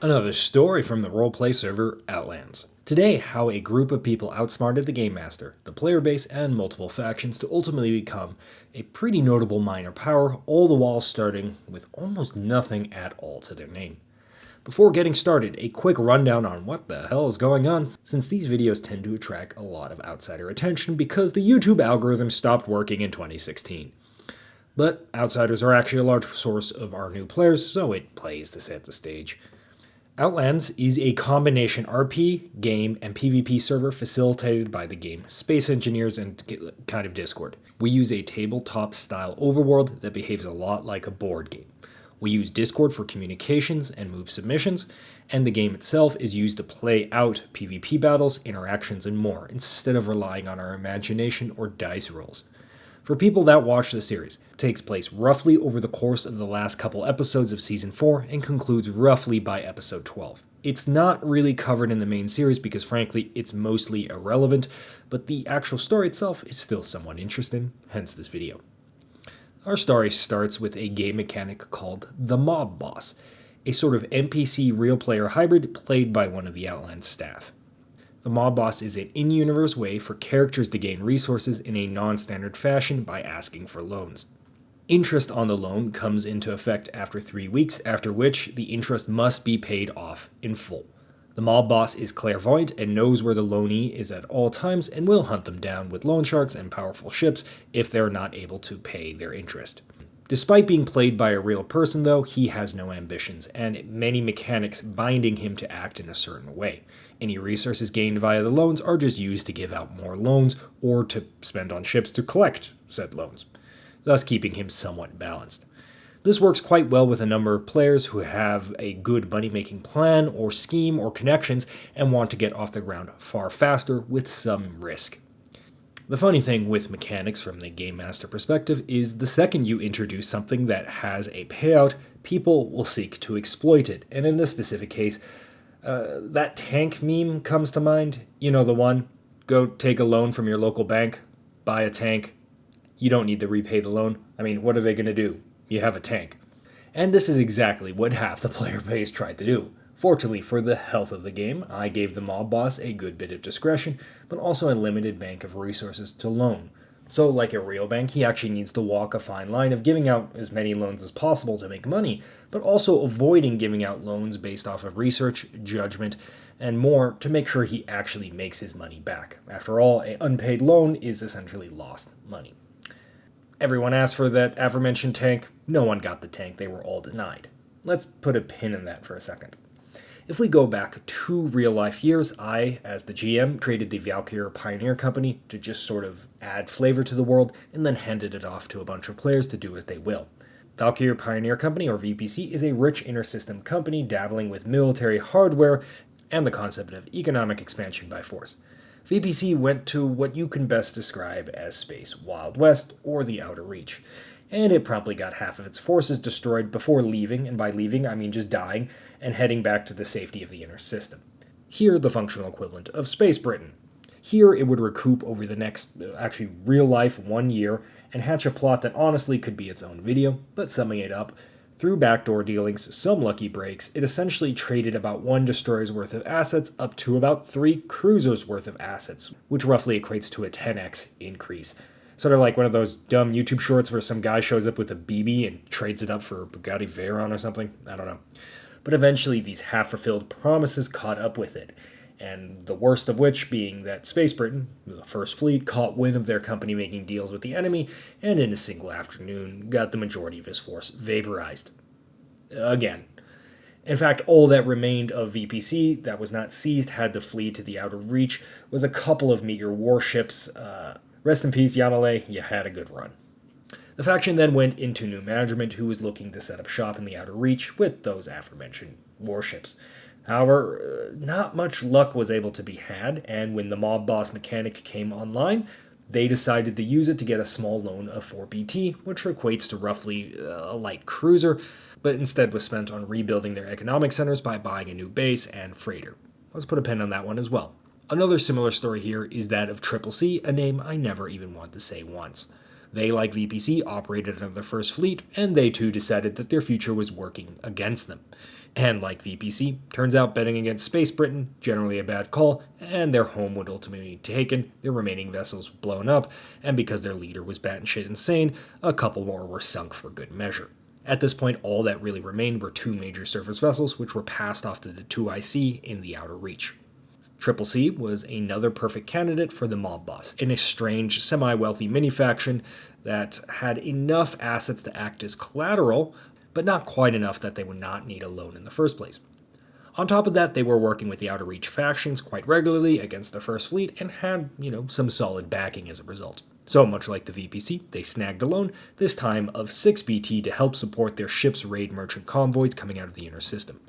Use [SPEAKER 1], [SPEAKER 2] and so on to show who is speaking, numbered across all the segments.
[SPEAKER 1] Another story from the roleplay server Outlands. Today, how a group of people outsmarted the game master, the player base, and multiple factions to ultimately become a pretty notable minor power, all the while starting with almost nothing at all to their name. Before getting started, a quick rundown on what the hell is going on, since these videos tend to attract a lot of outsider attention because the YouTube algorithm stopped working in 2016. But outsiders are actually a large source of our new players, so it plays to set the stage. Outlands is a combination RP, game, and PvP server facilitated by the game Space Engineers and kind of Discord. We use a tabletop style overworld that behaves a lot like a board game. We use Discord for communications and move submissions, and the game itself is used to play out PvP battles, interactions, and more, instead of relying on our imagination or dice rolls. For people that watch the series, it takes place roughly over the course of the last couple episodes of Season 4 and concludes roughly by Episode 12. It's not really covered in the main series because frankly it's mostly irrelevant, but the actual story itself is still somewhat interesting, hence this video. Our story starts with a game mechanic called the Mob Boss, a sort of NPC real player hybrid played by one of the Outlands staff. The Mob Boss is an in-universe way for characters to gain resources in a non-standard fashion by asking for loans. Interest on the loan comes into effect after 3 weeks, after which the interest must be paid off in full. The Mob Boss is clairvoyant and knows where the loanee is at all times and will hunt them down with loan sharks and powerful ships if they're not able to pay their interest. Despite being played by a real person though, he has no ambitions, and many mechanics binding him to act in a certain way. Any resources gained via the loans are just used to give out more loans, or to spend on ships to collect said loans, thus keeping him somewhat balanced. This works quite well with a number of players who have a good money-making plan or scheme or connections and want to get off the ground far faster with some risk. The funny thing with mechanics from the game master perspective is the second you introduce something that has a payout, people will seek to exploit it. And in this specific case, that tank meme comes to mind. You know the one. Go take a loan from your local bank, buy a tank. You don't need to repay the loan. I mean, what are they going to do? You have a tank. And this is exactly what half the player base tried to do. Fortunately for the health of the game, I gave the Mob Boss a good bit of discretion, but also a limited bank of resources to loan. So like a real bank, he actually needs to walk a fine line of giving out as many loans as possible to make money, but also avoiding giving out loans based off of research, judgment, and more to make sure he actually makes his money back. After all, an unpaid loan is essentially lost money. Everyone asked for that aforementioned tank. No one got the tank. They were all denied. Let's put a pin in that for a second. If we go back 2 real-life years, I, as the GM, created the Valkyr Pioneer Company to just sort of add flavor to the world and then handed it off to a bunch of players to do as they will. Valkyr Pioneer Company, or VPC, is a rich intersystem company dabbling with military hardware and the concept of economic expansion by force. VPC went to what you can best describe as Space Wild West or the Outer Reach, and it promptly got half of its forces destroyed before leaving, and by leaving I mean just dying, and heading back to the safety of the inner system. Here, the functional equivalent of Space Britain. Here, it would recoup over the next, actually real-life 1 year, and hatch a plot that honestly could be its own video, but summing it up, through backdoor dealings, some lucky breaks, it essentially traded about 1 destroyer's worth of assets up to about 3 cruisers' worth of assets, which roughly equates to a 10x increase. Sort of like one of those dumb YouTube shorts where some guy shows up with a BB and trades it up for a Bugatti Veyron or something. I don't know. But eventually these half-fulfilled promises caught up with it, and the worst of which being that Space Britain, the First Fleet, caught wind of their company making deals with the enemy, and in a single afternoon got the majority of his force vaporized. Again. In fact, all that remained of VPC that was not seized had to flee to the Outer Reach was a couple of meager warships. Rest in peace, Yamale, you had a good run. The faction then went into new management who was looking to set up shop in the Outer Reach with those aforementioned warships. However, not much luck was able to be had, and when the Mob Boss mechanic came online, they decided to use it to get a small loan of 4 BT, which equates to roughly a light cruiser, but instead was spent on rebuilding their economic centers by buying a new base and freighter. Let's put a pin on that one as well. Another similar story here is that of Triple C, a name I never even want to say once. They, like VPC, operated under the First Fleet, and they too decided that their future was working against them. And like VPC, turns out betting against Space Britain, generally a bad call, and their home would ultimately be taken, their remaining vessels blown up, and because their leader was batshit insane, a couple more were sunk for good measure. At this point, all that really remained were two major surface vessels, which were passed off to the 2IC in the Outer Reach. Triple C was another perfect candidate for the mob boss, an estranged, semi-wealthy mini-faction that had enough assets to act as collateral, but not quite enough that they would not need a loan in the first place. On top of that, they were working with the Outer Reach factions quite regularly against the First Fleet and had, some solid backing as a result. So much like the VPC, they snagged a loan, this time of 6 BT to help support their ship's raid merchant convoys coming out of the inner system.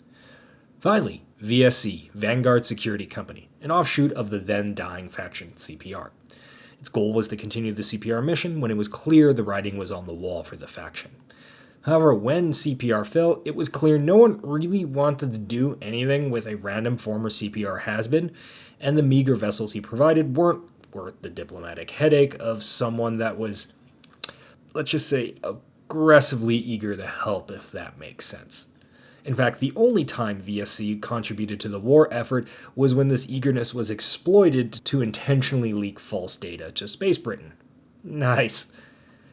[SPEAKER 1] Finally, VSC, Vanguard Security Company, an offshoot of the then-dying faction CPR. Its goal was to continue the CPR mission when it was clear the writing was on the wall for the faction. However, when CPR fell, it was clear no one really wanted to do anything with a random former CPR has-been, and the meager vessels he provided weren't worth the diplomatic headache of someone that was, let's just say, aggressively eager to help, if that makes sense. In fact, the only time VSC contributed to the war effort was when this eagerness was exploited to intentionally leak false data to Space Britain. Nice.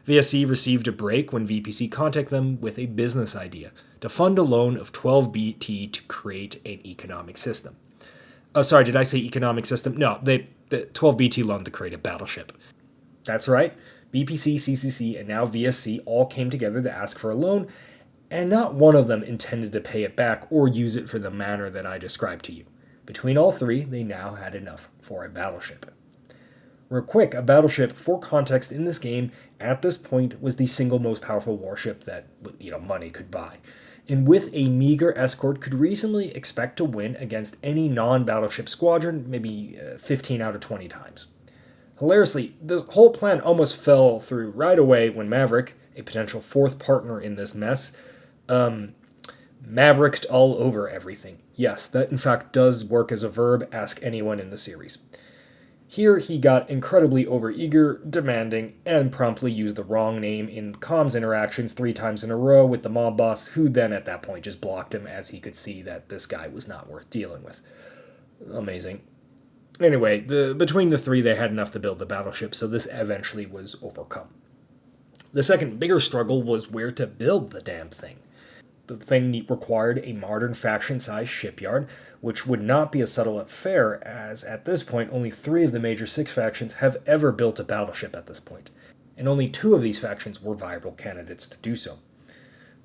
[SPEAKER 1] VSC received a break when VPC contacted them with a business idea to fund a loan of 12 BT to create an economic system. Oh, sorry, did I say economic system? No, the 12 BT loan to create a battleship. That's right. VPC, CCC, and now VSC all came together to ask for a loan, and not one of them intended to pay it back or use it for the manner that I described to you. Between all three, they now had enough for a battleship. Real quick, a battleship, for context in this game, at this point was the single most powerful warship that, money could buy. And with a meager escort, could reasonably expect to win against any non-battleship squadron, maybe 15 out of 20 times. Hilariously, this whole plan almost fell through right away when Maverick, a potential fourth partner in this mess, Mavericked all over everything. Yes, that in fact does work as a verb, ask anyone in the series. Here he got incredibly overeager, demanding, and promptly used the wrong name in comms interactions 3 times in a row with the mob boss, who then at that point just blocked him as he could see that this guy was not worth dealing with. Amazing. Anyway, between the three they had enough to build the battleship, so this eventually was overcome. The second bigger struggle was where to build the damn thing. The thing required a modern faction-sized shipyard, which would not be a subtle affair, as at this point only 3 of the major 6 factions have ever built a battleship at this point, and only 2 of these factions were viable candidates to do so.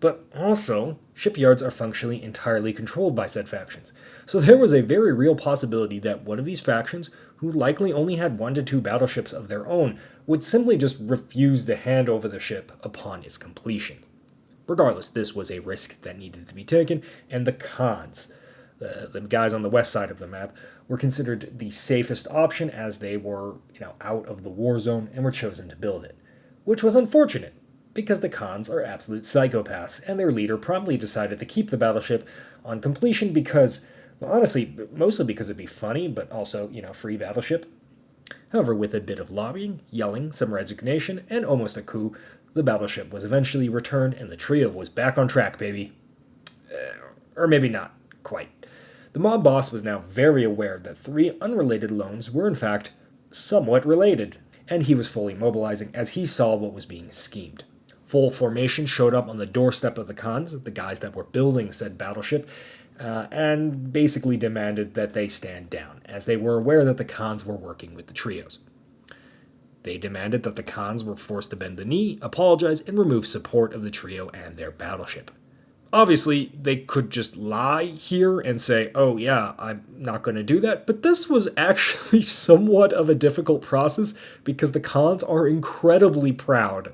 [SPEAKER 1] But also, shipyards are functionally entirely controlled by said factions, so there was a very real possibility that one of these factions, who likely only had 1 to 2 battleships of their own, would simply just refuse to hand over the ship upon its completion. Regardless, this was a risk that needed to be taken, and the Khans, the guys on the west side of the map, were considered the safest option as they were, out of the war zone and were chosen to build it. Which was unfortunate, because the Khans are absolute psychopaths, and their leader promptly decided to keep the battleship on completion because, well, honestly, mostly because it'd be funny, but also, free battleship. However, with a bit of lobbying, yelling, some resignation, and almost a coup, the battleship was eventually returned and the trio was back on track, baby. Or maybe not quite. The mob boss was now very aware that 3 unrelated loans were in fact somewhat related, and he was fully mobilizing as he saw what was being schemed. Full formation showed up on the doorstep of the Khans, the guys that were building said battleship, and basically demanded that they stand down, as they were aware that the Khans were working with the trios. They demanded that the Khans were forced to bend the knee, apologize, and remove support of the trio and their battleship. Obviously, they could just lie here and say, oh yeah, I'm not going to do that, but this was actually somewhat of a difficult process because the Khans are incredibly proud,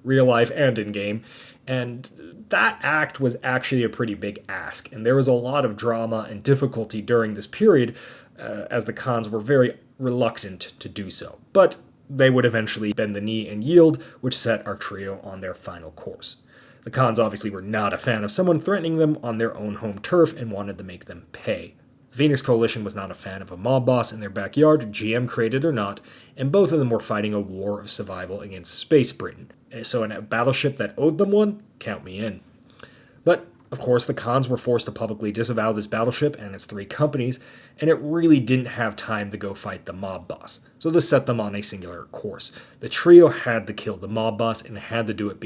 [SPEAKER 1] real life and in-game, and that act was actually a pretty big ask, and there was a lot of drama and difficulty during this period, as the Khans were very reluctant to do so. But they would eventually bend the knee and yield, which set our trio on their final course. The Khans obviously were not a fan of someone threatening them on their own home turf and wanted to make them pay. The Phoenix Coalition was not a fan of a mob boss in their backyard, GM created or not, and both of them were fighting a war of survival against Space Britain. So in a battleship that owed them one, count me in. But Of course, the Khans were forced to publicly disavow this battleship and its 3 companies, and it really didn't have time to go fight the mob boss, so this set them on a singular course. The trio had to kill the mob boss and had to do it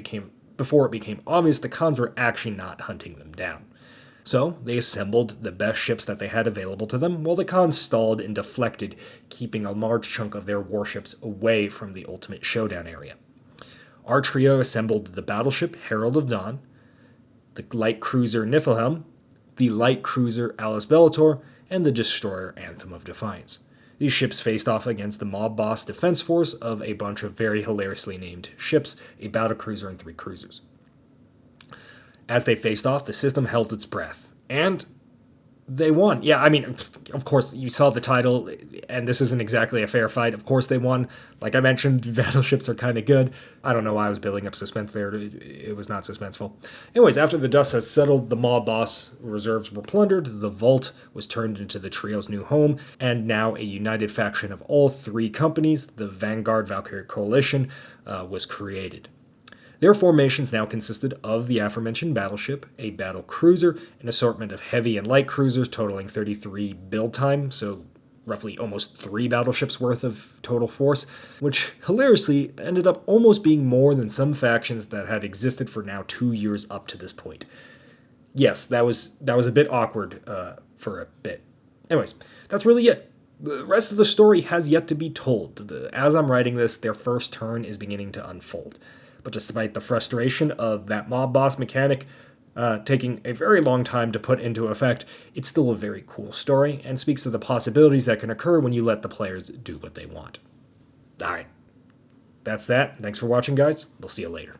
[SPEAKER 1] before it became obvious the Khans were actually not hunting them down. So they assembled the best ships that they had available to them, while the Khans stalled and deflected, keeping a large chunk of their warships away from the ultimate showdown area. Our trio assembled the battleship Herald of Dawn, the light cruiser Niflheim, the light cruiser Alice Bellator, and the destroyer Anthem of Defiance. These ships faced off against the mob boss defense force of a bunch of very hilariously named ships, a battlecruiser and 3 cruisers. As they faced off, the system held its breath, and they won. Yeah, I mean, of course, you saw the title, and this isn't exactly a fair fight. Of course they won. Like I mentioned, battleships are kind of good. I don't know why I was building up suspense there. It was not suspenseful. Anyways, after the dust has settled, the mob boss reserves were plundered, the vault was turned into the trio's new home, and now a united faction of all 3 companies, the Vanguard Valkyr Coalition, was created. Their formations now consisted of the aforementioned battleship, a battle cruiser, an assortment of heavy and light cruisers totaling 33 build time, so roughly almost 3 battleships worth of total force, which hilariously ended up almost being more than some factions that had existed for now 2 years up to this point. Yes, that was a bit awkward for a bit. Anyways, that's really it. The rest of the story has yet to be told. As I'm writing this, their first turn is beginning to unfold. But despite the frustration of that mob boss mechanic taking a very long time to put into effect, it's still a very cool story and speaks to the possibilities that can occur when you let the players do what they want. Alright, that's that. Thanks for watching, guys. We'll see you later.